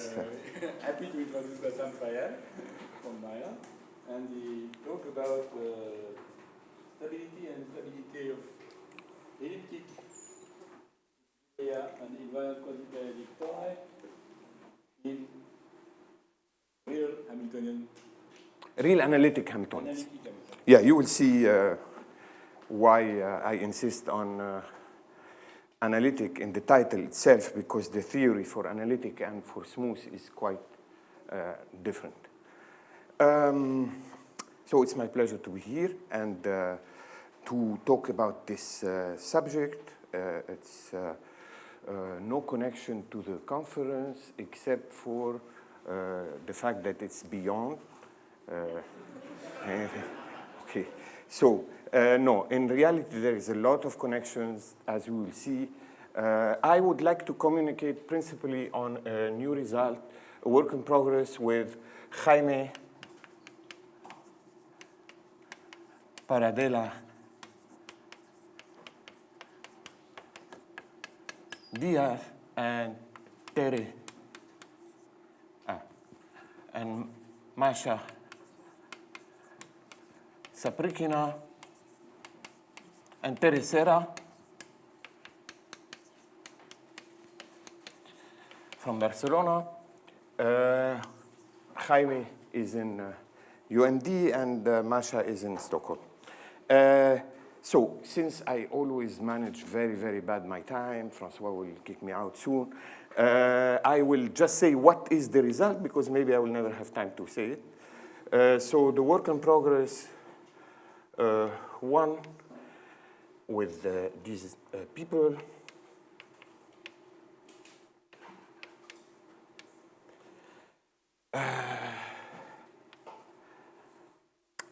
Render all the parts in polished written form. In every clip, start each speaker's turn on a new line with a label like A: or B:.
A: Happy to introduce Bassam FAYAD from Maya, and he talk about stability and instability of elliptic and invariant quasi-periodic tori in real Hamiltonian.
B: Real analytic Hamiltonians. Yeah, you will see why I insist on analytic in the title itself, because the theory for analytic and for smooth is quite different. So it's my pleasure to be here and to talk about this subject. It's no connection to the conference except for the fact that it's beyond. Okay, so no, in reality there is a lot of connections, as you will see. I would like to communicate principally on a new result, a work in progress with Jaime Paradela Diaz and Tere and Masha Saprikina and Teresera from Barcelona. Jaime is in UMD and Masha is in Stockholm. So since I always manage very, very bad my time, Francois will kick me out soon, I will just say what is the result, because maybe I will never have time to say it. So the work in progress one with these people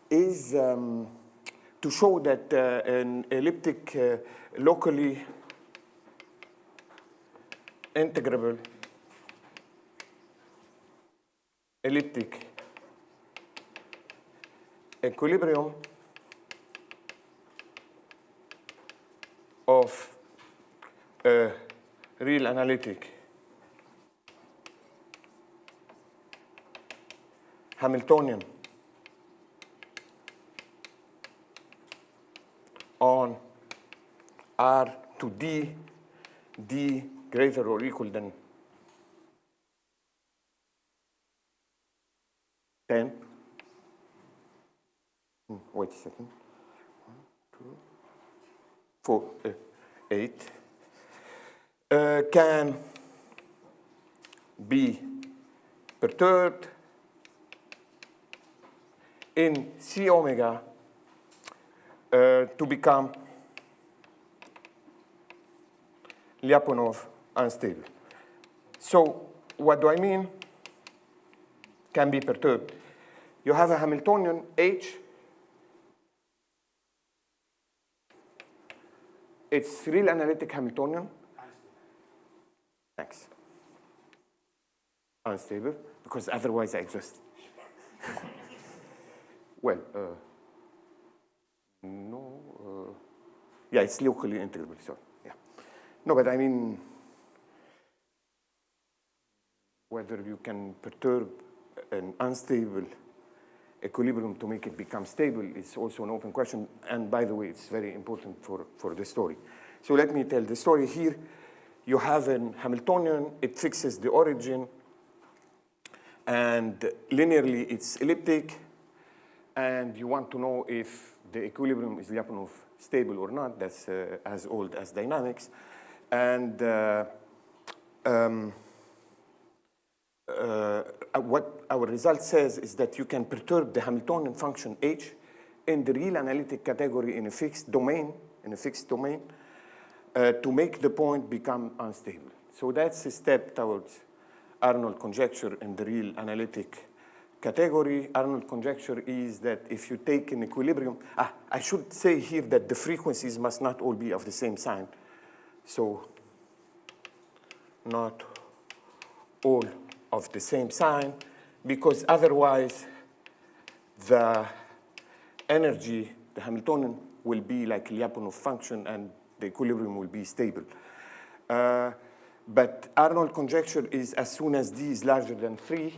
B: is to show that an elliptic locally integrable elliptic equilibrium of a real analytic Hamiltonian on R to D, D greater or equal than 10. Wait a second. 1, 2, 4, 8. Can be perturbed in C omega to become Lyapunov unstable. So what do I mean? Can be perturbed. You have a Hamiltonian H. It's real analytic Hamiltonian. Thanks. Unstable, because otherwise I just well, no, yeah, it's locally integrable, so yeah. No, but I mean, whether you can perturb an unstable equilibrium to make it become stable is also an open question. And by the way, it's very important for the story. So let me tell the story here. You have a Hamiltonian, it fixes the origin, and linearly it's elliptic, and you want to know if the equilibrium is Lyapunov stable or not. That's as old as dynamics. And what our result says is that you can perturb the Hamiltonian function H in the real analytic category in a fixed domain, to make the point become unstable. So that's a step towards Arnold conjecture in the real analytic category. Arnold conjecture is that if you take an equilibrium, I should say here that the frequencies must not all be of the same sign. So not all of the same sign, because otherwise the energy, the Hamiltonian, will be like a Lyapunov function and the equilibrium will be stable. But Arnold conjecture is as soon as d is larger than 3,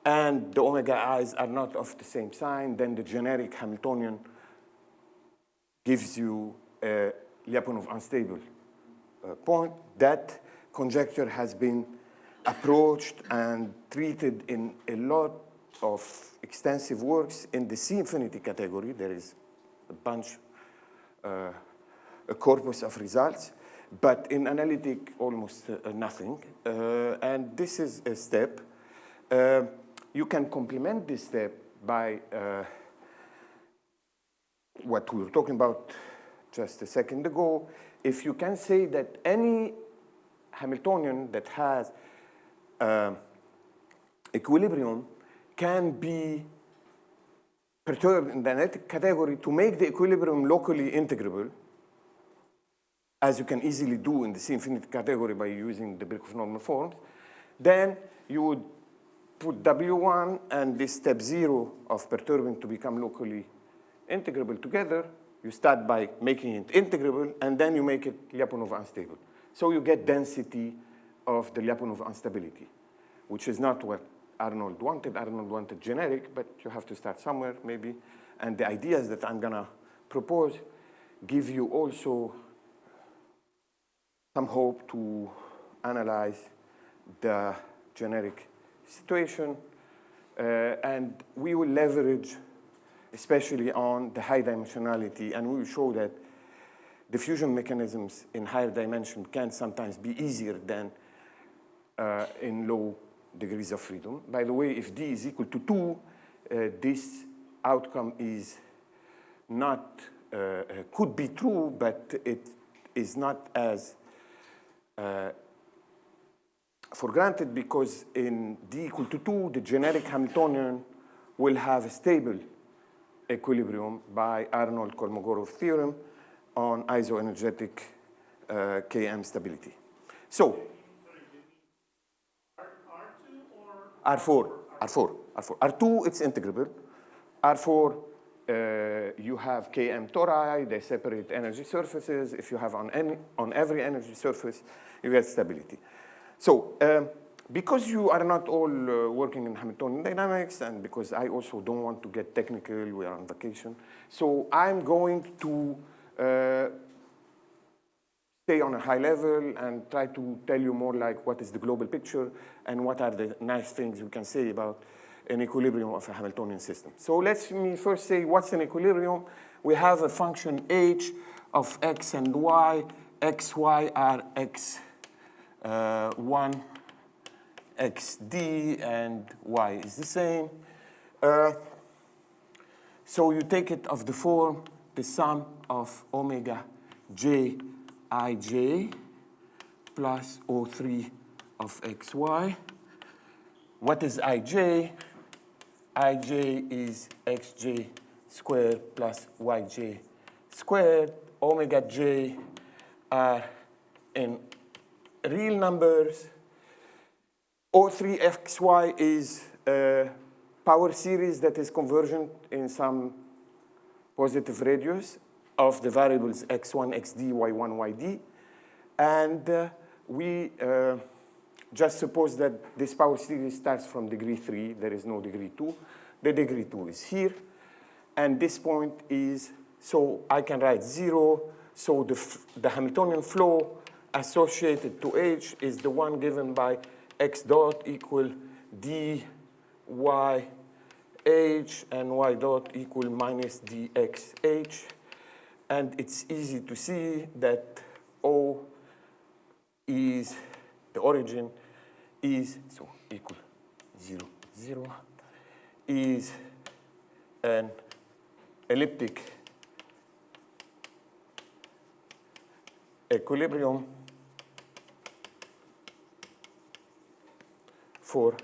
B: and the omega i's are not of the same sign, then the generic Hamiltonian gives you a Lyapunov unstable point. That conjecture has been approached and treated in a lot of extensive works in the C-infinity category. There is a bunch, a corpus of results, but in analytic, almost nothing. And this is a step. You can complement this step by what we were talking about just a second ago. If you can say that any Hamiltonian that has equilibrium can be perturbed in the analytic category to make the equilibrium locally integrable, as you can easily do in the C-infinity category by using the Birkhoff normal forms, then you would put W1 and this step 0 of perturbing to become locally integrable together. You start by making it integrable, and then you make it Lyapunov unstable. So you get density of the Lyapunov instability, which is not what Arnold wanted. Arnold wanted generic, but you have to start somewhere, maybe. And the ideas that I'm going to propose give you also some hope to analyze the generic situation. And we will leverage especially on the high dimensionality, and we will show that diffusion mechanisms in higher dimension can sometimes be easier than in low degrees of freedom. By the way, if d is equal to 2, this outcome is not, could be true, but it is not as for granted, because in d equal to 2, the generic Hamiltonian will have a stable equilibrium by Arnold-Kolmogorov theorem on isoenergetic Km stability. So, R4, R2, it's integrable. R4, you have Km tori, they separate energy surfaces. If you have on every energy surface, you get stability. So, because you are not all working in Hamiltonian dynamics, and because I also don't want to get technical, we are on vacation, so I'm going to stay on a high level and try to tell you more like what is the global picture and what are the nice things we can say about an equilibrium of a Hamiltonian system. So let me first say what's an equilibrium. We have a function h of x and y. X, y are x1, xd, and y is the same. So you take it of the form, the sum of omega j ij plus O3 of xy. What is ij? Ij is xj squared plus yj squared. Omega j are in real numbers. O3 xy is a power series that is convergent in some positive radius of the variables x1, xd, y1, yd. And we just suppose that this power series starts from degree 3. There is no degree 2. The degree 2 is here. And this point is, so I can write 0. So the Hamiltonian flow associated to h is the one given by x dot equal dy h and y dot equal minus dxh. And it's easy to see that O is, the origin is, so equal 0, 0, is an elliptic equilibrium for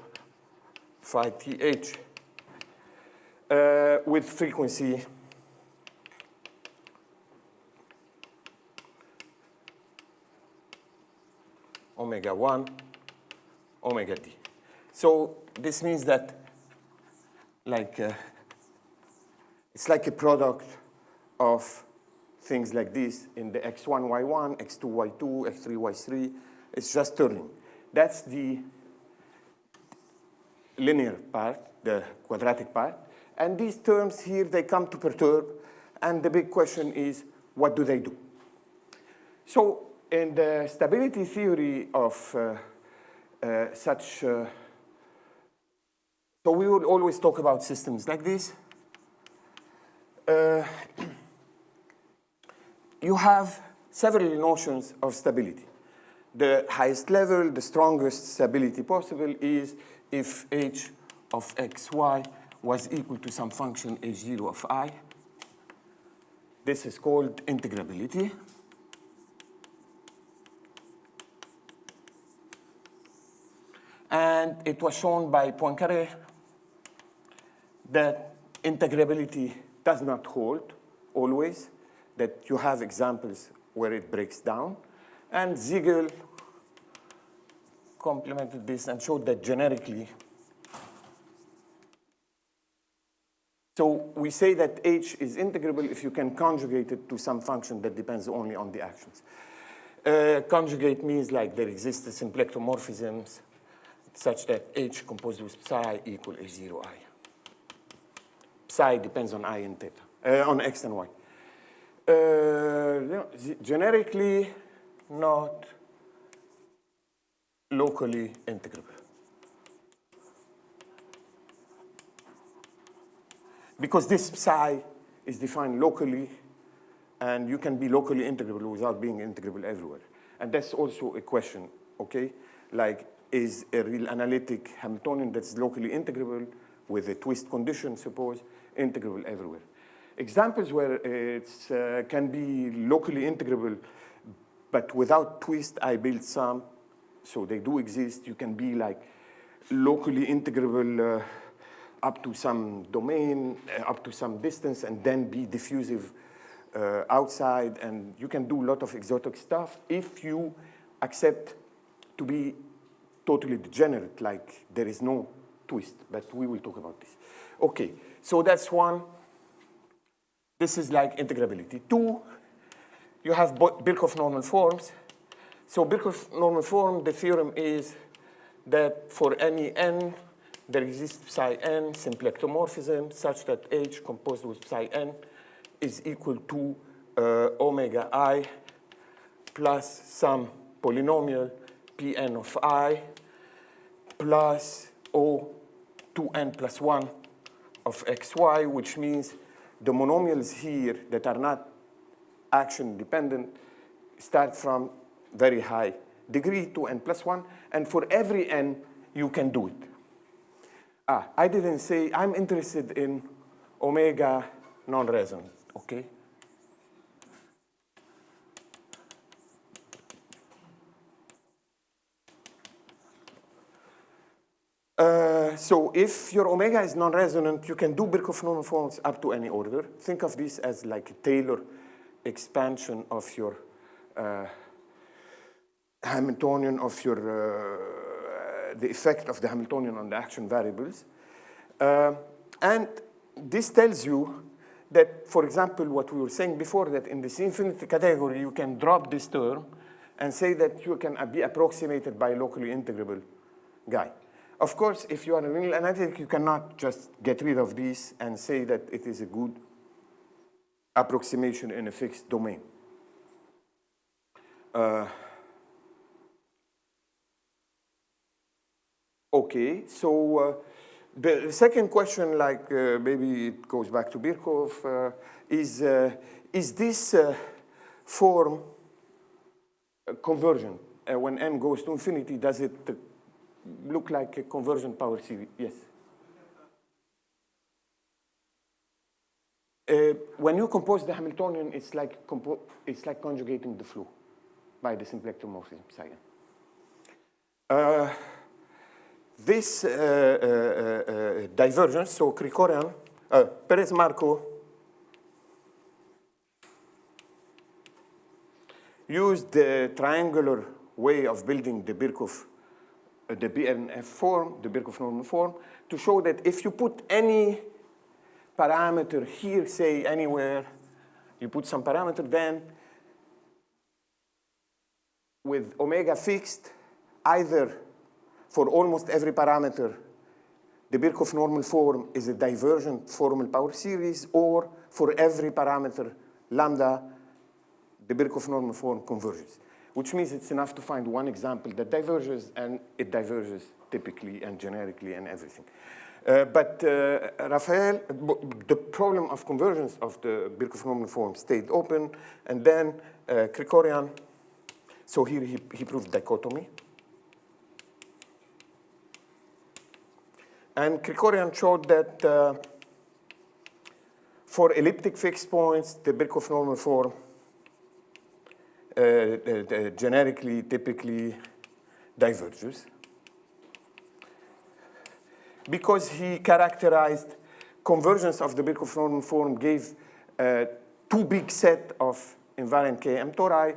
B: phi th with frequency omega 1, omega d. So this means that it's like a product of things like this in the x1, y1, x2, y2, x3, y3, It's just turning. That's the linear part, the quadratic part. And these terms here, they come to perturb. And the big question is, what do they do? So in the stability theory of so we would always talk about systems like this. You have several notions of stability. The highest level, the strongest stability possible is if h of xy was equal to some function h0 of I. This is called integrability. And it was shown by Poincaré that integrability does not hold always, that you have examples where it breaks down. And Ziegel complemented this and showed that generically. So we say that H is integrable if you can conjugate it to some function that depends only on the actions. Conjugate means like there exist symplectomorphisms such that H composed with psi equal H0 I. Psi depends on I and theta, on X and Y. Generically, not locally integrable. Because this psi is defined locally, and you can be locally integrable without being integrable everywhere. And that's also a question, okay? Like, is a real analytic Hamiltonian that's locally integrable with a twist condition, suppose, integrable everywhere? Examples where it can be locally integrable, but without twist, I build some. So they do exist. You can be like locally integrable up to some domain, up to some distance, and then be diffusive outside. And you can do a lot of exotic stuff if you accept to be totally degenerate, like there is no twist. But we will talk about this. OK, so that's one. This is like integrability. Two, you have Birkhoff normal forms. So Birkhoff normal form, the theorem is that for any n, there exists psi n symplectomorphism such that H composed with psi n is equal to omega I plus some polynomial Pn of I plus O 2n plus 1 of xy, which means the monomials here that are not action dependent start from very high degree, 2n plus 1. And for every n, you can do it. I didn't say, I'm interested in omega non-resonant, OK? So if your omega is non-resonant, you can do Birkhoff normal forms up to any order. Think of this as like a Taylor expansion of your Hamiltonian, of your the effect of the Hamiltonian on the action variables. And this tells you that, for example, what we were saying before, that in this infinity category, you can drop this term and say that you can be approximated by a locally integrable guy. Of course, if you are a linear analytic, you cannot just get rid of this and say that it is a good approximation in a fixed domain. OK, so the second question, like maybe it goes back to Birkhoff, is this form convergent? When n goes to infinity, does it look like a convergent power series? Yes. When you compose the Hamiltonian, it's like conjugating the flow by the symplectomorphism psi n. This divergence, so Krikorian, Perez-Marco used the triangular way of building the Birkhoff, the BNF form, the Birkhoff normal form, to show that if you put any parameter here, say anywhere, you put some parameter, then with omega fixed, either for almost every parameter, the Birkhoff normal form is a divergent formal power series, or for every parameter, lambda, the Birkhoff normal form converges, which means it's enough to find one example that diverges, and it diverges typically and generically and everything. But Raphael, the problem of convergence of the Birkhoff normal form stayed open, and then Krikorian, so here he proved dichotomy. And Krikorian showed that for elliptic fixed points, the Birkhoff normal form generically, typically diverges, because he characterized convergence of the Birkhoff normal form gave too big set of invariant Km tori,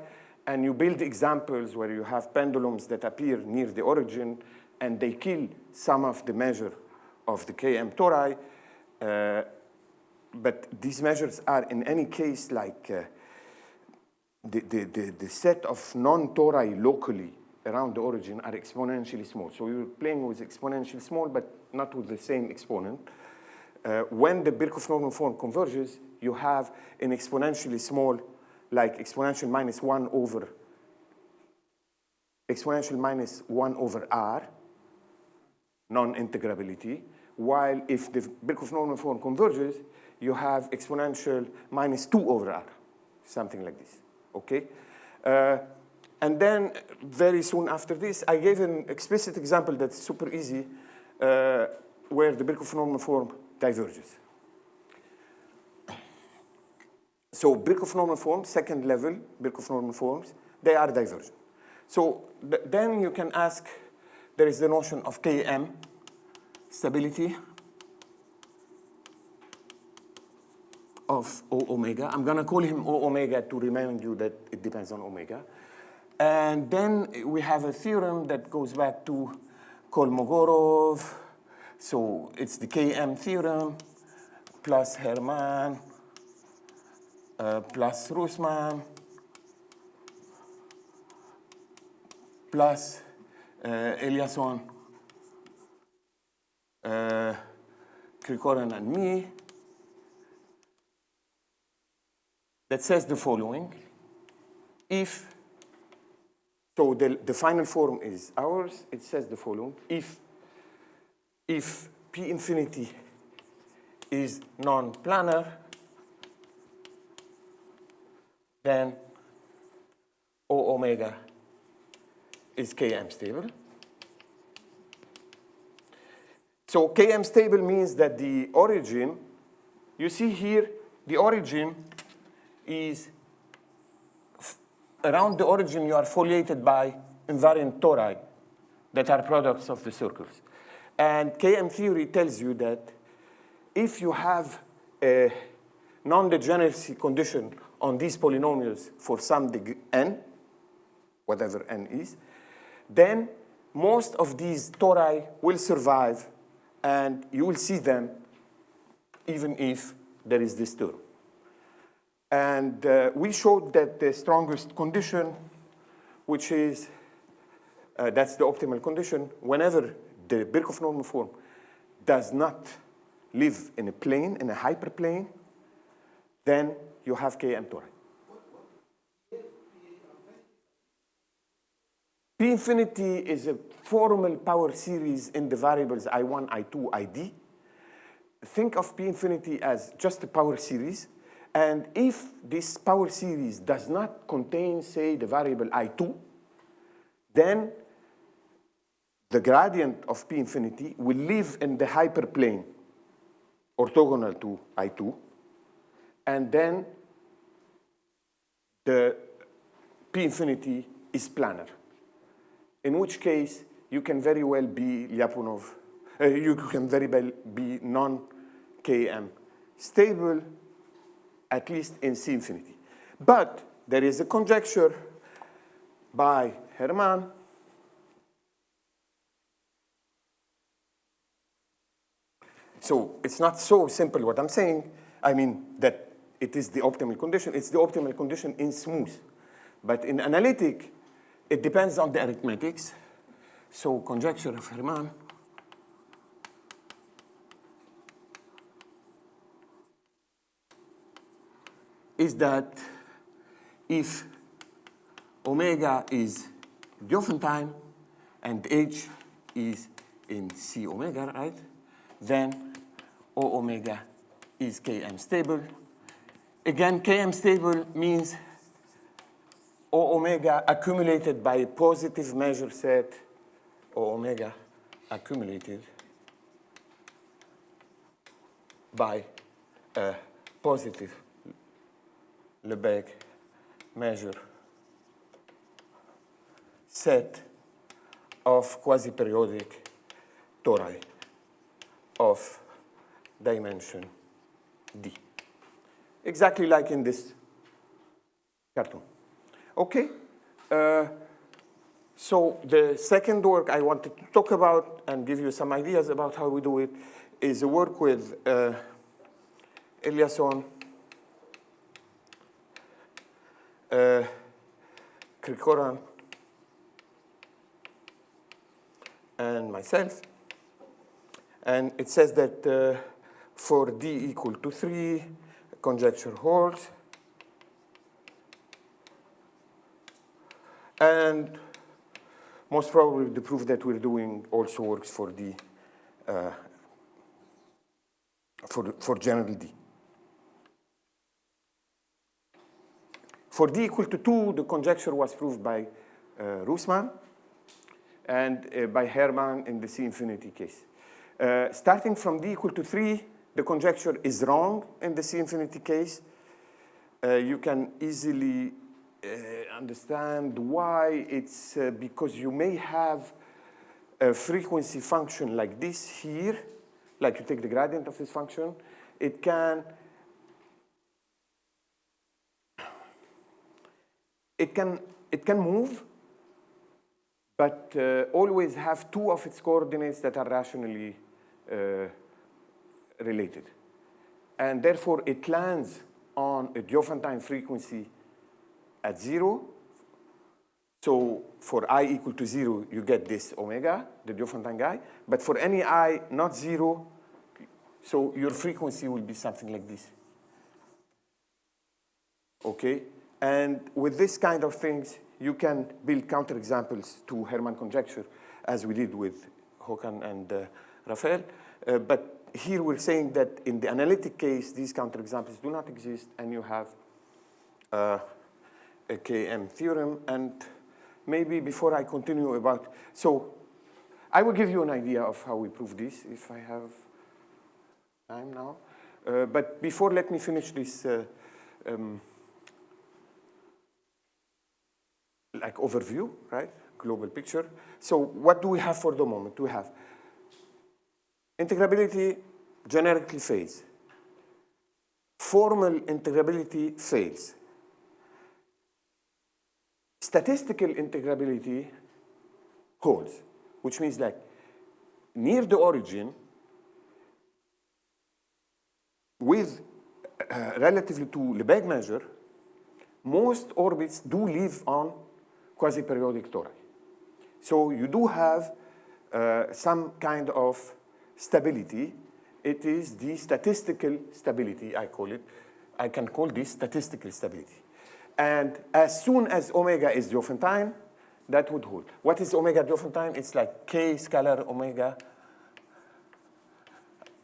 B: and you build examples where you have pendulums that appear near the origin, and they kill some of the measure of the Km tori. But these measures are, in any case, like the set of non-tori locally around the origin are exponentially small. So you're playing with exponentially small, but not with the same exponent. When the Birkhoff normal form converges, you have an exponentially small, like exponential minus 1 over r, non-integrability, while if the Birkhoff normal form converges, you have exponential minus 2 over r, something like this, okay? And then very soon after this, I gave an explicit example that's super easy, where the Birkhoff normal form diverges. So Birkhoff normal forms, second level Birkhoff normal forms, they are divergent. So then you can ask, there is the notion of Km stability of O omega. I'm going to call him O omega to remind you that it depends on omega. And then we have a theorem that goes back to Kolmogorov. So it's the Km theorem plus Hermann plus Russmann plus Eliasson, Krikorian, and me, that says the following. If, so the final form is ours, it says the following. If P infinity is non-planar, then O omega is Km stable. So Km stable means that the origin, you see here, the origin is, around the origin you are foliated by invariant tori that are products of the circles. And Km theory tells you that if you have a non-degeneracy condition on these polynomials for some degree n, whatever n is, then most of these tori will survive, and you will see them even if there is this term. And we showed that the strongest condition, which is, that's the optimal condition, whenever the Birkhoff normal form does not live in a plane, in a hyperplane, then you have Km tori. P infinity is a formal power series in the variables I1, I2, ID. Think of P infinity as just a power series. And if this power series does not contain, say, the variable I2, then the gradient of P infinity will live in the hyperplane orthogonal to I2. And then the P infinity is planar, in which case you can very well be Lyapunov, you can very well be non-Km stable, at least in C infinity. But there is a conjecture by Hermann So it's not so simple what I'm saying. I mean that it is the optimal condition. It's the optimal condition in smooth. But in analytic, it depends on the arithmetics. So conjecture of Herman is that if omega is Diophantine and H is in C omega, right? Then O omega is Km stable. Again, Km stable means O omega accumulated by a positive measure set, O omega accumulated by a positive Lebesgue measure set of quasi-periodic tori of dimension d. Exactly like in this cartoon. Okay? So the second work I wanted to talk about and give you some ideas about how we do it is a work with Eliasson, Krikoran, and myself. And it says that for d equal to 3, conjecture holds. And most probably the proof that we're doing also works for d, for general d. For d equal to 2, the conjecture was proved by Russman and by Herman in the C infinity case. Starting from d equal to 3, the conjecture is wrong in the C infinity case. You can easily understand why. It's because you may have a frequency function like this here, like you take the gradient of this function. It can move, but always have two of its coordinates that are rationally related. And therefore, it lands on a Diophantine frequency at 0. So for I equal to 0, you get this omega, the Diophantine guy. But for any I not 0, so your frequency will be something like this. Okay? And with this kind of things, you can build counterexamples to Herman conjecture, as we did with Håkan and Raphael. But here we're saying that in the analytic case, these counterexamples do not exist, and you have a Km theorem. And maybe before I continue about, so I will give you an idea of how we prove this, if I have time now. But before, let me finish this like overview, right? Global picture. So what do we have for the moment? We have integrability generically fails. Formal integrability fails. Statistical integrability holds, which means like near the origin, with relatively to Lebesgue measure, most orbits do live on quasi-periodic tori. So you do have some kind of stability. It is the statistical stability, I call it. I can call this statistical stability. And as soon as omega is Diophantine, that would hold. What is omega Diophantine? It's like k scalar omega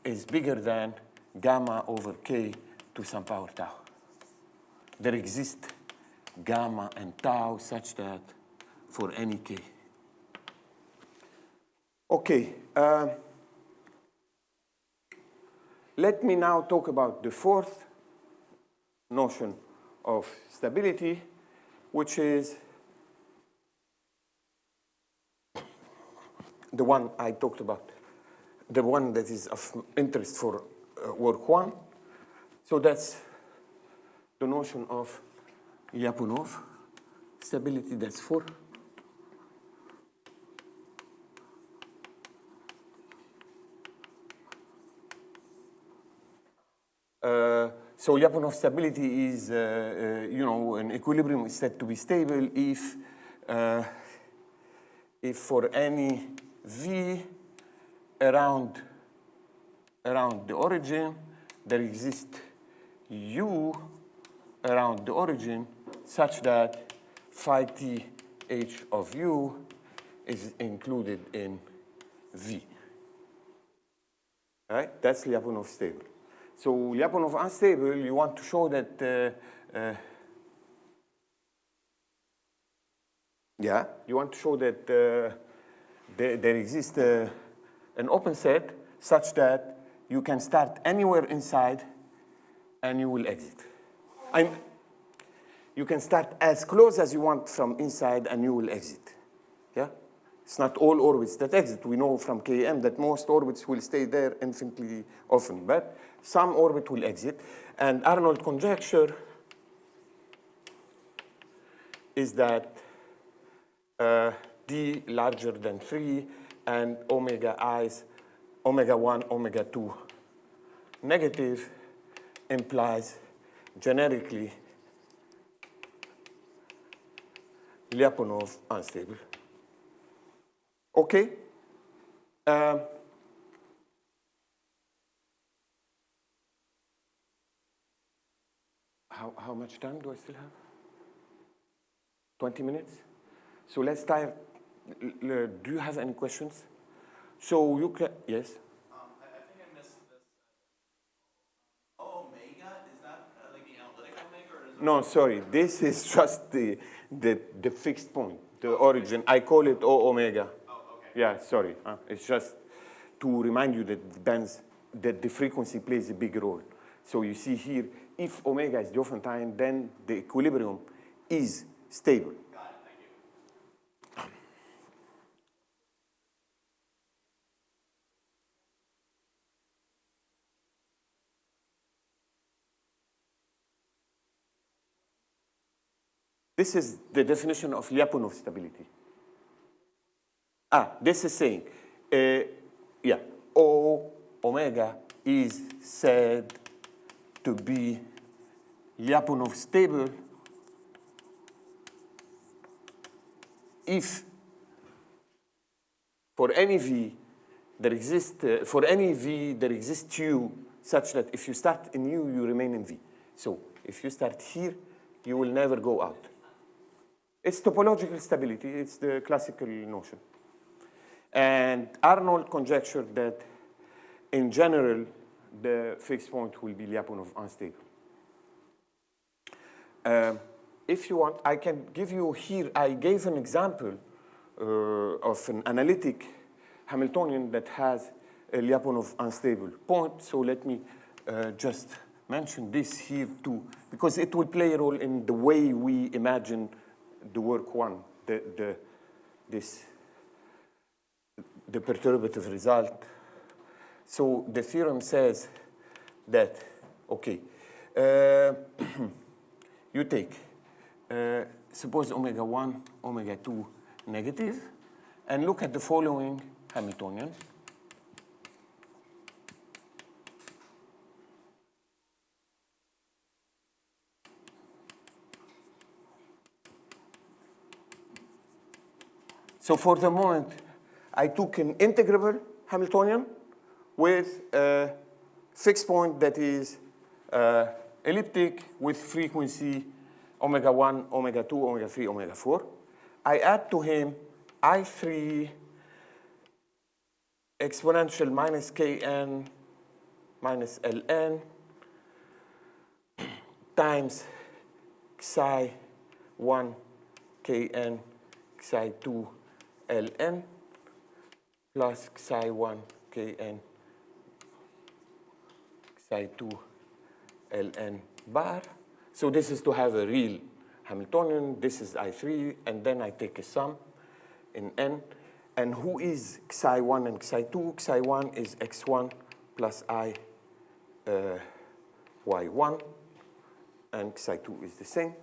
B: is bigger than gamma over k to some power tau. There exists gamma and tau such that for any k. Okay. Let me now talk about the fourth notion of stability, which is the one I talked about, the one that is of interest for work 1. So that's the notion of Lyapunov stability, that's 4. So Lyapunov stability is, an equilibrium is said to be stable if if for any v around the origin, there exists u around the origin such that phi t h of u is included in v. Right? That's Lyapunov stable. So Lyapunov unstable, you want to show that you want to show that there exists an open set such that you can start anywhere inside and you will exit. You can start as close as you want from inside and you will exit. Yeah? It's not all orbits that exit. We know from KM that most orbits will stay there infinitely often, but some orbit will exit. And Arnold conjecture is that d larger than 3 and omega i's, omega 1, omega 2 negative implies generically Lyapunov unstable. Okay. How much time do I still have? 20 minutes? So let's start. Do you have any questions? So you can, yes?
C: I think I missed this. Omega, is that like the analytic omega? Or is it
B: No, sorry. This is just the fixed point, the origin. I call it O omega.
C: Oh, okay.
B: Yeah, sorry. It's just to remind you that it depends, that the frequency plays a big role. So you see here, if omega is Diophantine, then the equilibrium is stable.
C: Got it, thank you.
B: This is the definition of Lyapunov stability. This is saying, O omega is said to be Lyapunov stable if for any v there exists u such that if you start in u, you remain in v. So if you start here, you will never go out. It's topological stability. It's the classical notion. And Arnold conjectured that in general, the fixed point will be Lyapunov unstable. If you want, I can give you here, I gave an example of an analytic Hamiltonian that has a Lyapunov unstable point. So let me just mention this here too, because it will play a role in the way we imagine the work one, the perturbative result. So the theorem says that, okay, you take, suppose omega 1, omega 2 negative, and look at the following Hamiltonian. So for the moment, I took an integrable Hamiltonian with a fixed point that is elliptic with frequency omega 1, omega 2, omega 3, omega 4. I add to him I3 exponential minus kn minus ln times psi 1 kn psi 2 ln plus psi 1 kn psi 2 ln bar. So this is to have a real Hamiltonian. This is I3, and then I take a sum in n. And who is psi 1 and psi 2? Psi 1 is x1 plus I y1, and psi 2 is the same.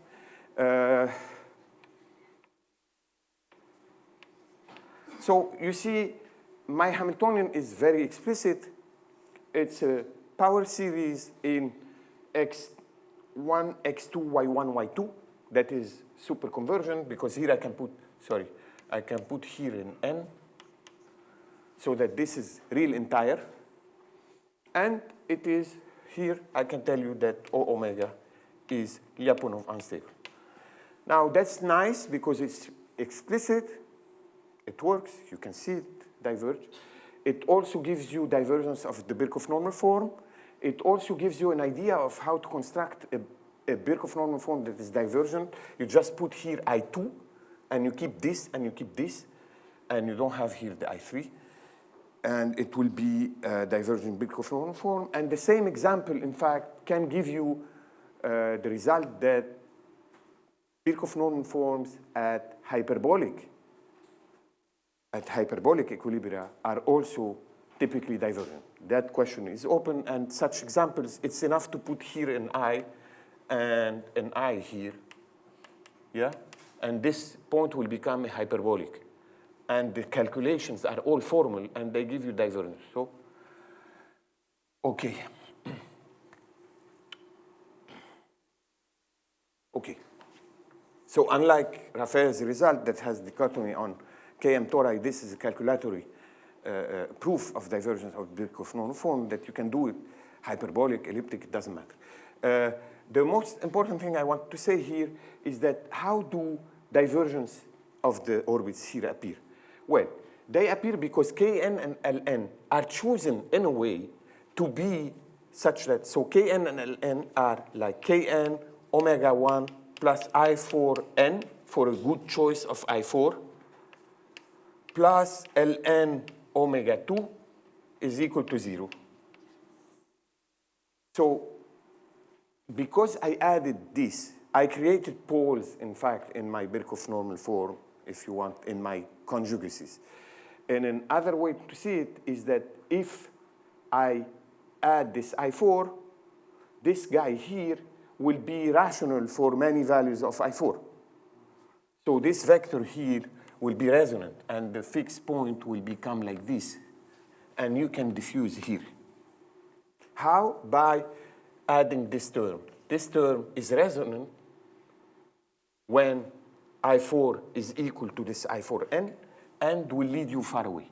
B: So you see, my Hamiltonian is very explicit. It's a power series in x1, x2, y1, y2. That is superconversion, because here I can put sorry, I can put here in n, so that this is real entire. And it is here, I can tell you that O omega is Lyapunov unstable. Now that's nice because it's explicit, it works, you can see it diverge. It also gives you divergence of the Birkhoff normal form. It also gives you an idea of how to construct a Birkhoff normal form that is divergent. You just put here I2, and you keep this, and you keep this, and you don't have here the I3. And it will be a divergent Birkhoff normal form. And the same example, in fact, can give you the result that Birkhoff normal forms at hyperbolic equilibria are also typically divergent. That question is open, and such examples, it's enough to put here an I and an I here, yeah? And this point will become a hyperbolic. And the calculations are all formal, and they give you divergence. So, okay. Okay. So unlike Raphael's result that has dichotomy on Km tori, this is a calculatory proof of divergence of Birkhoff normal form that you can do it hyperbolic, elliptic, it doesn't matter. The most important thing I want to say here is that how do divergence of the orbits here appear? Well, they appear because Kn and Ln are chosen in a way to be such that, so Kn and Ln are like Kn omega 1 plus I4n for a good choice of I4 plus Ln omega 2 is equal to 0. So because I added this, I created poles, in fact, in my Birkhoff normal form, if you want, in my conjugacies. And another way to see it is that if I add this I4, this guy here will be rational for many values of I4. So this vector here will be resonant, and the fixed point will become like this. And you can diffuse here. How? By adding this term. This term is resonant when I4 is equal to this I4n and will lead you far away.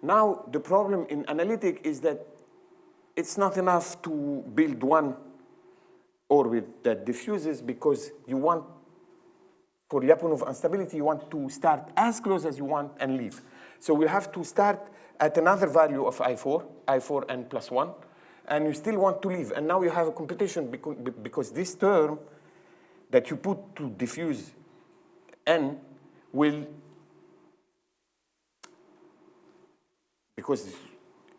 B: Now, the problem in analytic is that it's not enough to build one orbit that diffuses because you want, for Lyapunov instability, you want to start as close as you want and leave. So we'll have to start at another value of I4, I4n plus 1, and you still want to leave. And now you have a computation because this term that you put to diffuse n will, because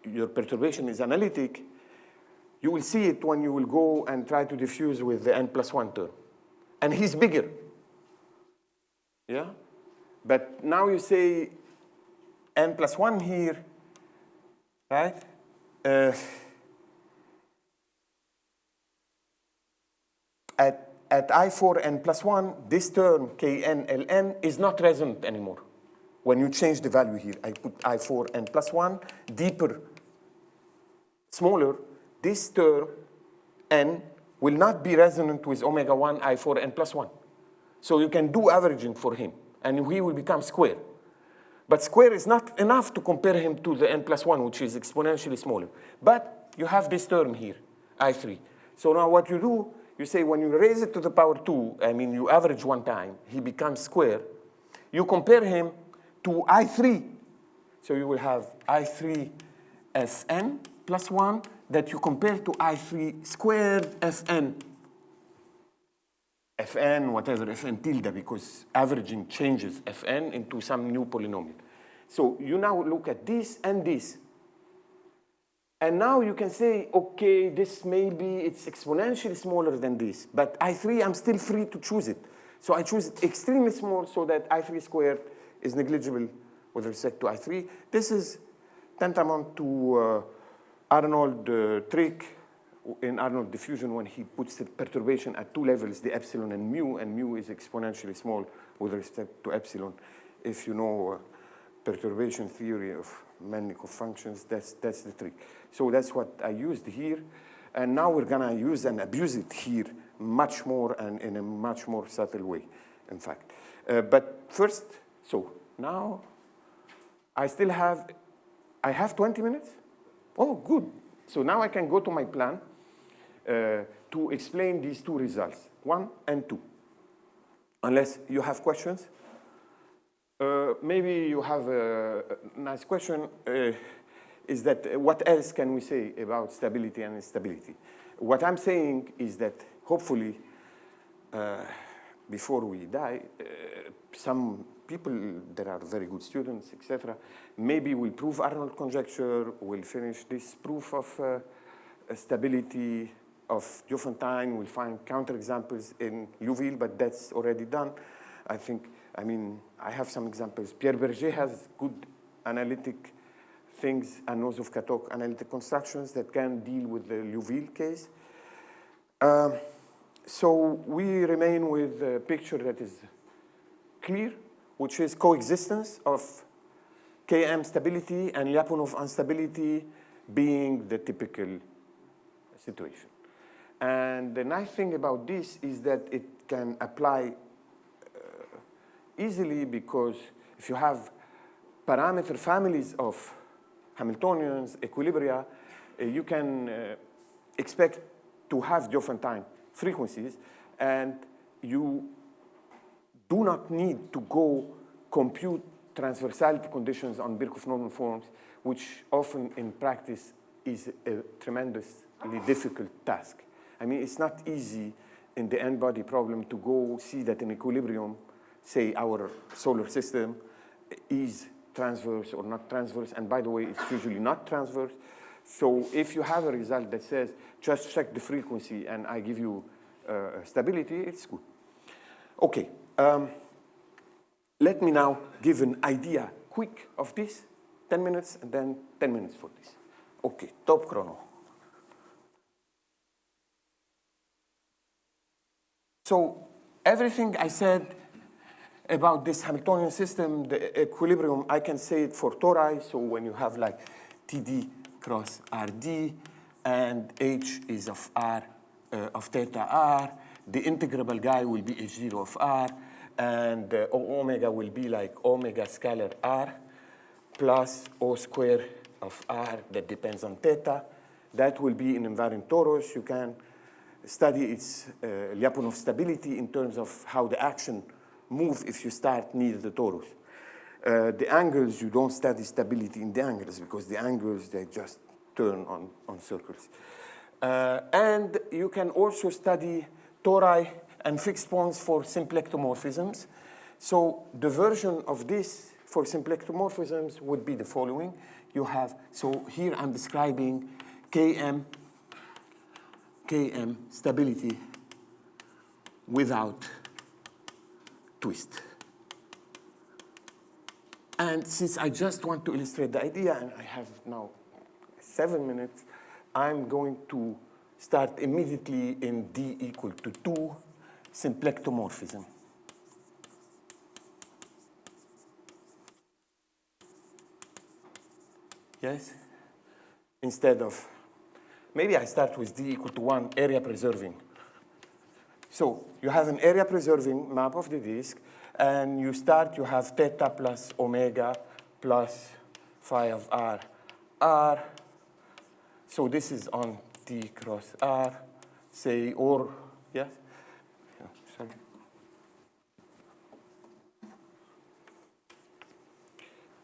B: your perturbation is analytic, you will see it when you will go and try to diffuse with the n plus 1 term. And he's bigger. Yeah? But now you say n plus 1 here, right? At I4 n plus 1, this term Kn Ln is not resonant anymore. When you change the value here, I put I4 n plus 1, deeper, smaller, this term n will not be resonant with omega 1 I4 n plus 1. So you can do averaging for him, and he will become square. But square is not enough to compare him to the n plus 1, which is exponentially smaller. But you have this term here, I3. So now what you do, you say when you raise it to the power 2, I mean you average one time, he becomes square. You compare him to I3. So you will have I3 Fn plus 1 that you compare to I3 squared Fn. Fn, whatever, Fn tilde, because averaging changes Fn into some new polynomial. So you now look at this and this. And now you can say, okay, this maybe it's exponentially smaller than this, but I3, I'm still free to choose it. So I choose it extremely small so that I3 squared is negligible with respect to I3. This is tantamount to Arnold trick in Arnold diffusion when he puts the perturbation at two levels, the epsilon and mu is exponentially small with respect to epsilon. If you know perturbation theory of Melnikov functions, that's the trick. So that's what I used here. And now we're going to use and abuse it here much more and in a much more subtle way, in fact. But first, so now I have 20 minutes? Oh, good. So now I can go to my plan to explain these two results, 1 and 2. Unless you have questions. Maybe you have a nice question, is that what else can we say about stability and instability? What I'm saying is that hopefully, before we die, some people that are very good students, etc., maybe will prove Arnold conjecture, will finish this proof of stability of Diophantine, will find counterexamples in Liouville, but that's already done. I have some examples. Pierre Berger has good analytic things, and Nosov-Katok analytic constructions that can deal with the Liouville case. So we remain with a picture that is clear, which is coexistence of Km stability and Lyapunov instability being the typical situation. And the nice thing about this is that it can apply easily, because if you have parameter families of Hamiltonians, equilibria, you can expect to have Diophantine frequencies, and you do not need to go compute transversality conditions on Birkhoff normal forms, which often in practice is a tremendously difficult task. I mean, it's not easy in the n-body problem to go see that in equilibrium, say our solar system is transverse or not transverse, and by the way, it's usually not transverse. So if you have a result that says, just check the frequency and I give you stability, it's good. Okay, let me now give an idea quick of this, 10 minutes, and then 10 minutes for this. Okay, top chrono. So everything I said about this Hamiltonian system, the equilibrium, I can say it for tori. So when you have like TD cross RD, and H is of R, of theta R, the integrable guy will be H0 of R, and omega will be like omega scalar R plus O square of R that depends on theta. That will be an invariant torus. You can study its Lyapunov stability in terms of how the action moves if you start near the torus. The angles, you don't study stability in the angles, because the angles, they just turn on circles. And you can also study tori and fixed points for symplectomorphisms. So the version of this for symplectomorphisms would be the following. You have, so here I'm describing Km stability without twist. And since I just want to illustrate the idea, and I have now 7 minutes, I'm going to start immediately in D equal to 2, symplectomorphism. Yes? Instead of, maybe I start with D equal to 1, area preserving. So you have an area preserving map of the disk, and you have theta plus omega plus phi of R, R. So this is on T cross R, say, or, yes? Yeah, sorry.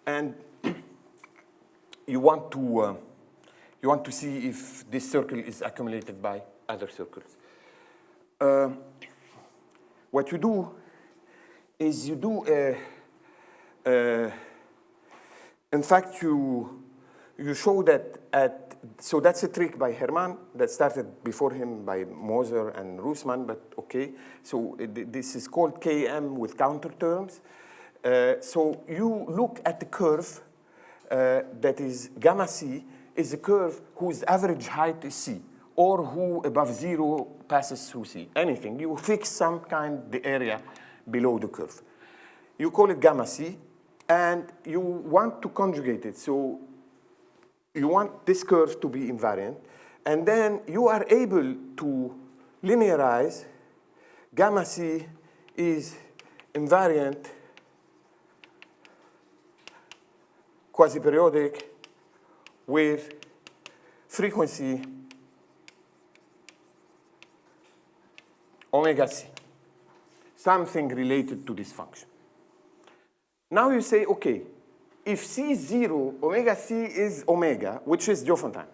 B: And you want to see if this circle is accumulated by other circles. What you do is in fact, you show that so that's a trick by Hermann that started before him by Moser and Russmann, but okay. So this is called Km with counter terms. So you look at the curve that is gamma C is a curve whose average height is C, or who above 0 passes through C, anything. You fix some kind the area below the curve. You call it gamma C, and you want to conjugate it. So you want this curve to be invariant, and then you are able to linearize gamma C is invariant, quasi-periodic with frequency omega c, something related to this function. Now you say, okay, if c is 0, omega c is omega, which is Diophantine.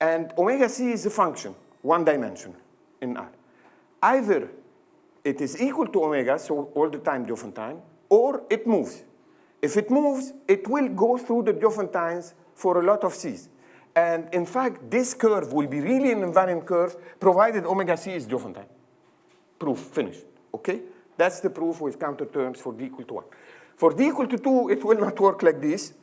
B: And omega c is a function, one dimension in R. Either it is equal to omega, so all the time Diophantine, or it moves. If it moves, it will go through the Diophantines for a lot of c's. And in fact, this curve will be really an invariant curve, provided omega c is Diophantine. Proof, finished, okay? That's the proof with counter terms for d equal to 1. For d equal to 2, it will not work like this.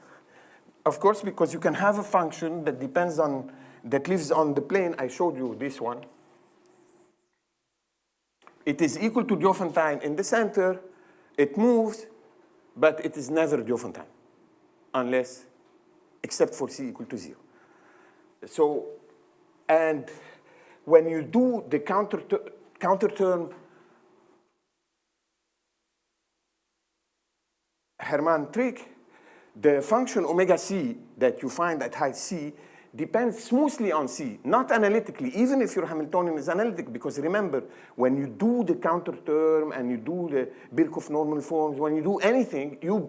B: Of course, because you can have a function that depends on, that lives on the plane. I showed you this one. It is equal to Diophantine in the center. It moves, but it is never Diophantine, unless, except for c equal to 0. So, and when you do the counter term Hermann trick, the function omega c that you find at height c depends smoothly on c, not analytically, even if your Hamiltonian is analytic, because remember, when you do the counter term and you do the Birkhoff normal forms, when you do anything, you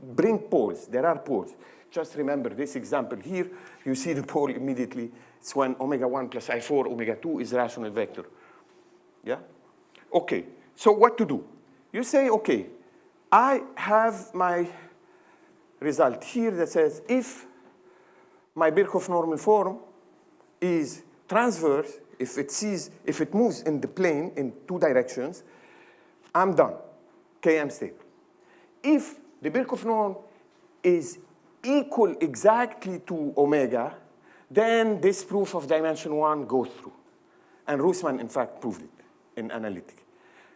B: bring poles. There are poles. Just remember this example here. You see the pole immediately. It's when omega 1 plus I4 omega 2 is a rational vector. Yeah? Okay, so what to do? You say, okay, I have my result here that says if my Birkhoff normal form is transverse, if it moves in the plane in two directions, I'm done. Km stable. If the Birkhoff norm is equal exactly to omega, then this proof of dimension 1 goes through. And Russman, in fact, proved it in analytic.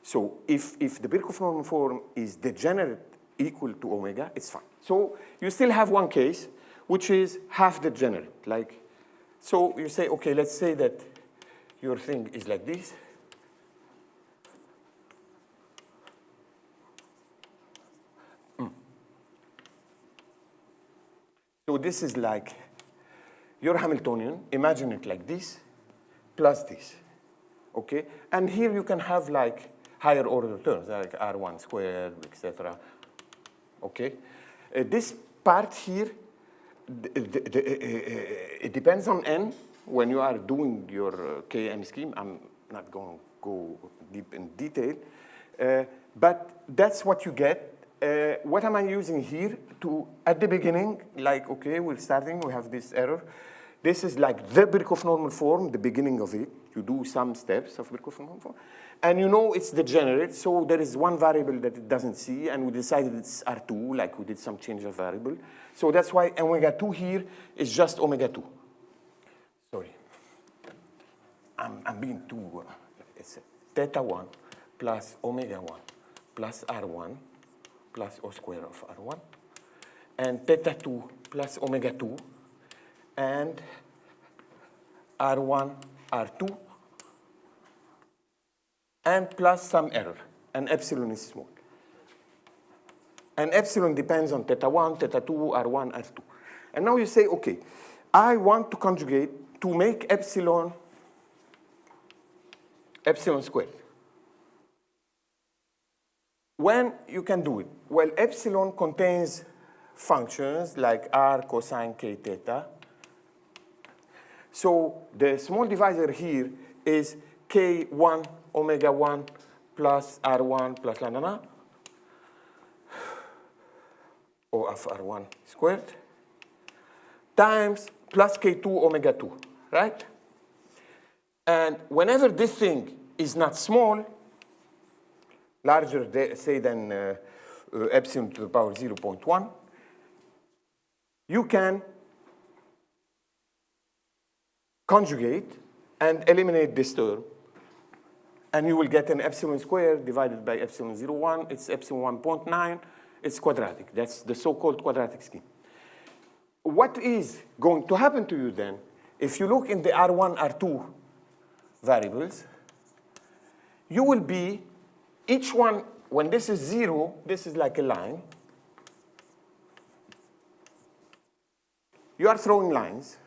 B: So if the Birkhoff normal form is degenerate equal to omega, it's fine. So you still have one case, which is half degenerate. Like, so you say, okay, let's say that your thing is like this. So this is like your Hamiltonian. Imagine it like this, plus this, okay? And here you can have like higher order terms, like R1 squared, etc. Okay? This part here, it depends on n. When you are doing your Km scheme, I'm not going to go deep in detail, but that's what you get. What am I using here to, at the beginning, like, okay, we're starting, we have this error. This is like the Birkhoff normal form, the beginning of it. You do some steps of Birkhoff normal form. And you know it's degenerate, so there is one variable that it doesn't see, and we decided it's R2, like we did some change of variable. So that's why omega 2 here is just omega 2. Sorry. I'm being too, it's theta 1 plus omega 1 plus R1 plus O square of R1, and theta 2 plus omega 2, and R1, R2, and plus some error, and epsilon is small. And epsilon depends on theta 1, theta 2, R1, R2. And now you say, okay, I want to conjugate to make epsilon squared. When you can do it? Well, epsilon contains functions like r cosine k theta. So the small divisor here is k1 omega 1 plus r1 plus la la la, O of r1 squared, times plus k2 omega 2, right? And whenever this thing is not small, larger, say, than epsilon to the power 0.1, you can conjugate and eliminate this term, and you will get an epsilon squared divided by epsilon 0.1. It's epsilon 1.9. It's quadratic. That's the so-called quadratic scheme. What is going to happen to you then, if you look in the R1, R2 variables, you will be each one, when this is 0, this is like a line. You are throwing lines.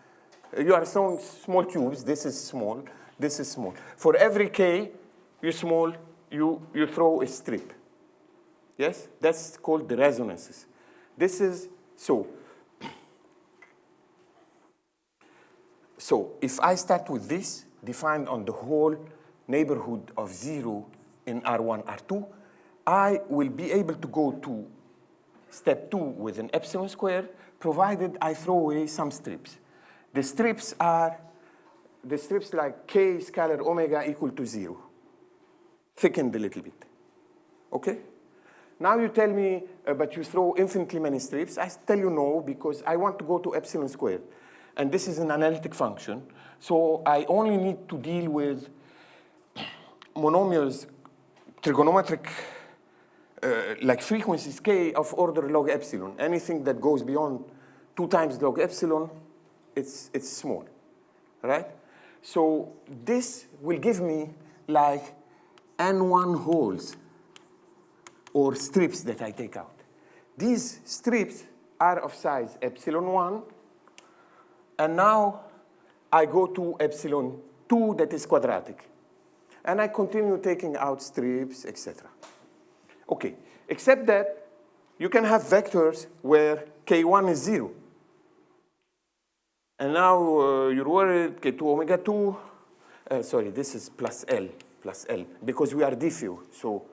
B: You are throwing small cubes. This is small. This is small. For every k, you throw a strip. Yes? That's called the resonances. This is, so if I start with this, defined on the whole neighborhood of 0 in R1, R2, I will be able to go to step 2 with an epsilon squared, provided I throw away some strips. The strips are like k scalar omega equal to 0, thickened a little bit. Okay? Now you tell me, but you throw infinitely many strips. I tell you no, because I want to go to epsilon squared. And this is an analytic function. So I only need to deal with monomials, trigonometric, like frequencies k of order log epsilon. Anything that goes beyond 2 times log epsilon, it's small, right? So this will give me like n1 holes or strips that I take out. These strips are of size epsilon 1, and now I go to epsilon 2 that is quadratic. And I continue taking out strips, etc. Okay, except that you can have vectors where k1 is 0. And now you're worried, k2 omega 2. Sorry, this is plus L, because we are diffuse. So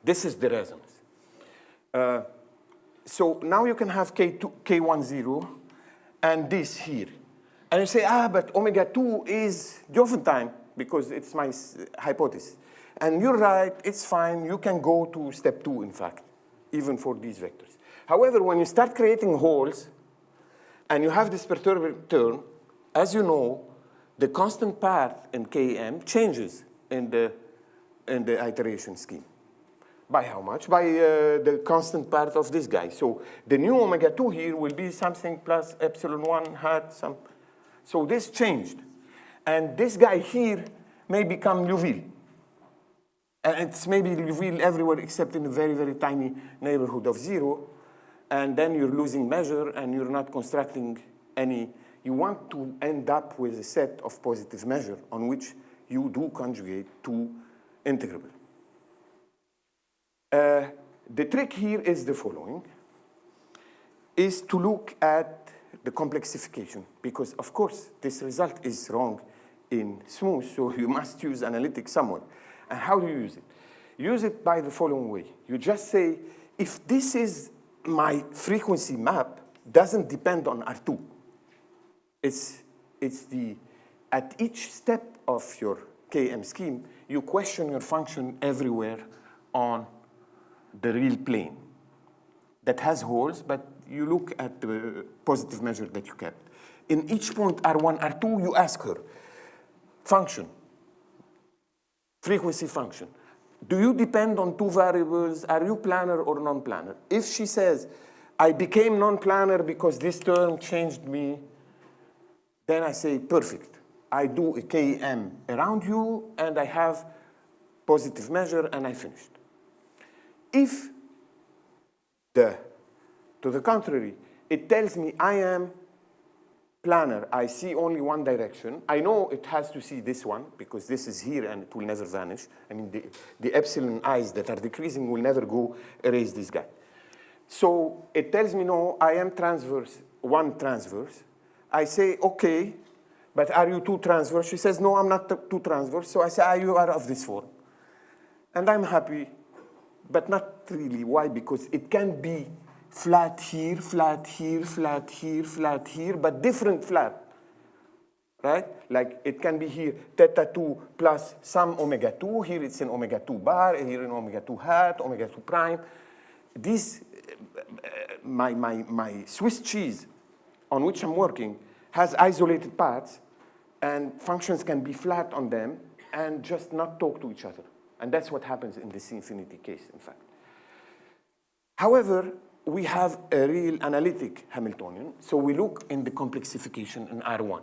B: this is the resonance. So now you can have k1, 0, and this here. And you say, but omega 2 is Diophantine, because it's my hypothesis. And you're right, it's fine. You can go to step 2, in fact, even for these vectors. However, when you start creating holes, and you have this perturbed term, as you know, the constant part in Km changes in the iteration scheme. By how much? By the constant part of this guy. So the new omega 2 here will be something plus epsilon 1 hat some. So this changed. And this guy here may become Liouville. And it's maybe Liouville everywhere except in a very, very tiny neighborhood of 0. And then you're losing measure and you're not constructing any. You want to end up with a set of positive measure on which you do conjugate to integrable. The trick here is the following, is to look at the complexification, because of course this result is wrong in smooth, so you must use analytic somewhere. And how do you use it? Use it by the following way. You just say, if this is my frequency map, doesn't depend on R2. It's at each step of your Km scheme, you question your function everywhere on the real plane that has holes, but you look at the positive measure that you kept. In each point, R1, R2, you ask her, function, frequency function. Do you depend on 2 variables? Are you planar or non-planar? If she says, I became non-planar because this term changed me, then I say, perfect. I do a Km around you, and I have positive measure, and I finished. If to the contrary, it tells me I am planar, I see only one direction. I know it has to see this one, because this is here and it will never vanish. I mean, the epsilon i's that are decreasing will never go erase this guy. So it tells me, no, I am transverse, one transverse. I say, okay, but are you 2 transverse? She says, no, I'm not 2 transverse. So I say, you are of this form. And I'm happy, but not really. Why? Because it can be flat here, flat here, flat here, flat here, but different flat, right? Like it can be here theta 2 plus some omega 2. Here it's an omega 2 bar, and here an omega 2 hat, omega 2 prime. This, my Swiss cheese on which I'm working has isolated parts, and functions can be flat on them and just not talk to each other. And that's what happens in this infinity case, in fact. However, we have a real analytic Hamiltonian, so we look in the complexification in R1.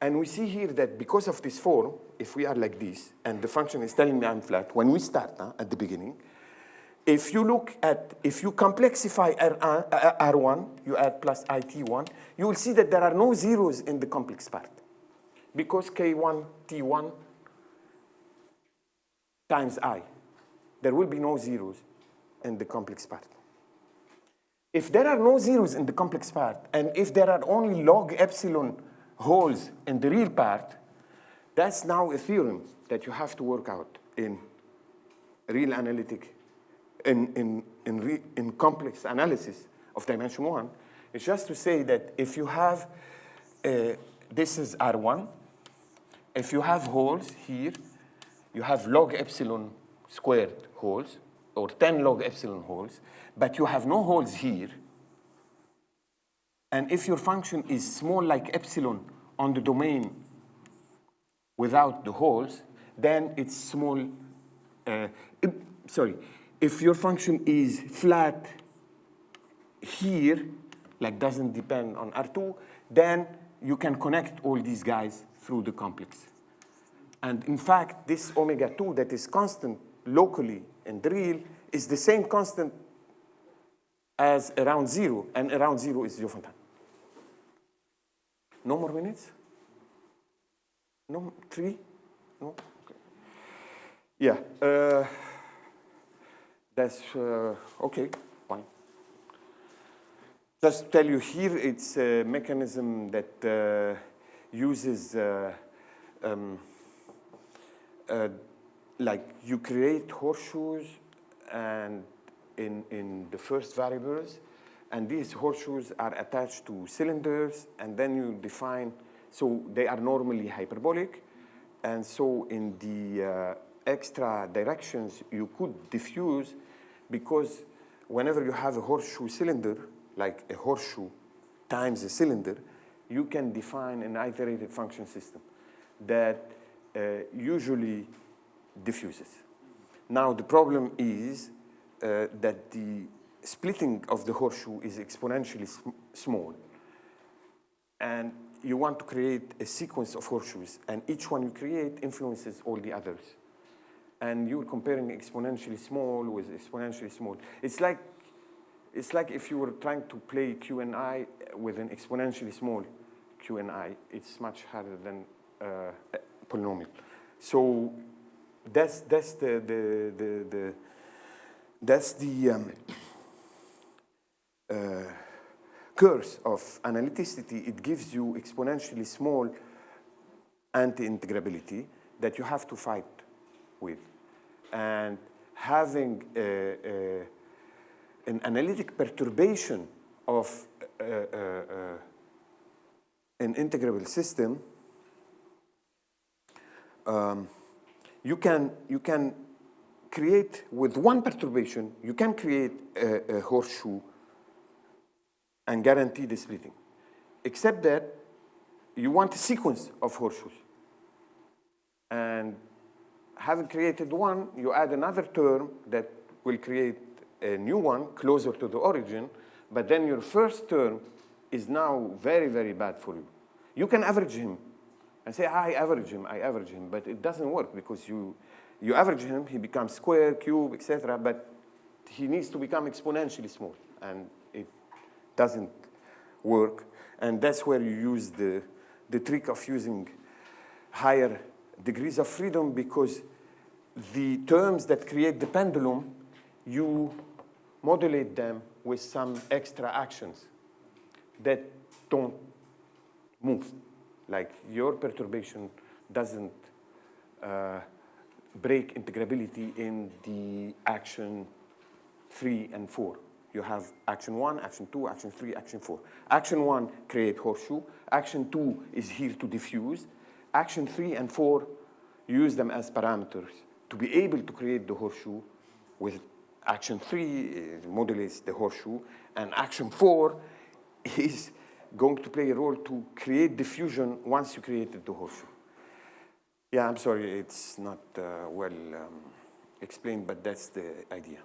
B: And we see here that because of this form, if we are like this, and the function is telling me I'm flat, when we start at the beginning, if you complexify R1, you add plus IT1, you will see that there are no zeros in the complex part. Because K1, T1 times I, there will be no zeros in the complex part. If there are no zeros in the complex part, and if there are only log epsilon holes in the real part, that's now a theorem that you have to work out in real analytic, in complex analysis of dimension 1. It's just to say that if you have, this is R1, if you have holes here, you have log epsilon squared holes, or 10 log epsilon holes, but you have no holes here. And if your function is small like epsilon on the domain without the holes, then it's small, if your function is flat here, like doesn't depend on R2, then you can connect all these guys through the complex. And in fact, this omega 2 that is constant locally in the real is the same constant as around 0, and around 0 is Diophantine. No more minutes? No, 3? No? Okay. Yeah, that's, okay, fine. Just to tell you here, it's a mechanism that uses, like you create horseshoes and in the first variables, and these horseshoes are attached to cylinders, and then you define, so they are normally hyperbolic, and so in the extra directions you could diffuse, because whenever you have a horseshoe cylinder, like a horseshoe times a cylinder, you can define an iterated function system that usually diffuses. Now the problem is that the splitting of the horseshoe is exponentially small. And you want to create a sequence of horseshoes, and each one you create influences all the others. And you're comparing exponentially small with exponentially small. It's like if you were trying to play Q and I with an exponentially small Q and I. It's much harder than polynomial. So that's the curse of analyticity. It gives you exponentially small anti-integrability that you have to fight with. And having an analytic perturbation of an integrable system, you can create, with one perturbation, you can create a horseshoe and guarantee the splitting. Except that you want a sequence of horseshoes. And having created one, you add another term that will create a new one closer to the origin, but then your first term is now very, very bad for you. You can average him and say, I average him, but it doesn't work because you average him, he becomes square, cube, etc., but he needs to become exponentially small, and it doesn't work. And that's where you use the trick of using higher degrees of freedom, because the terms that create the pendulum, you modulate them with some extra actions that don't move. Like your perturbation doesn't break integrability in the action 3 and 4. You have action 1, action 2, action 3, action 4. Action 1 create horseshoe. Action 2 is here to diffuse. Action 3 and 4 use them as parameters to be able to create the horseshoe. With action 3 modulates the horseshoe, and action 4 is going to play a role to create diffusion once you created the horseshoe. Yeah, I'm sorry, it's not well explained, but that's the idea.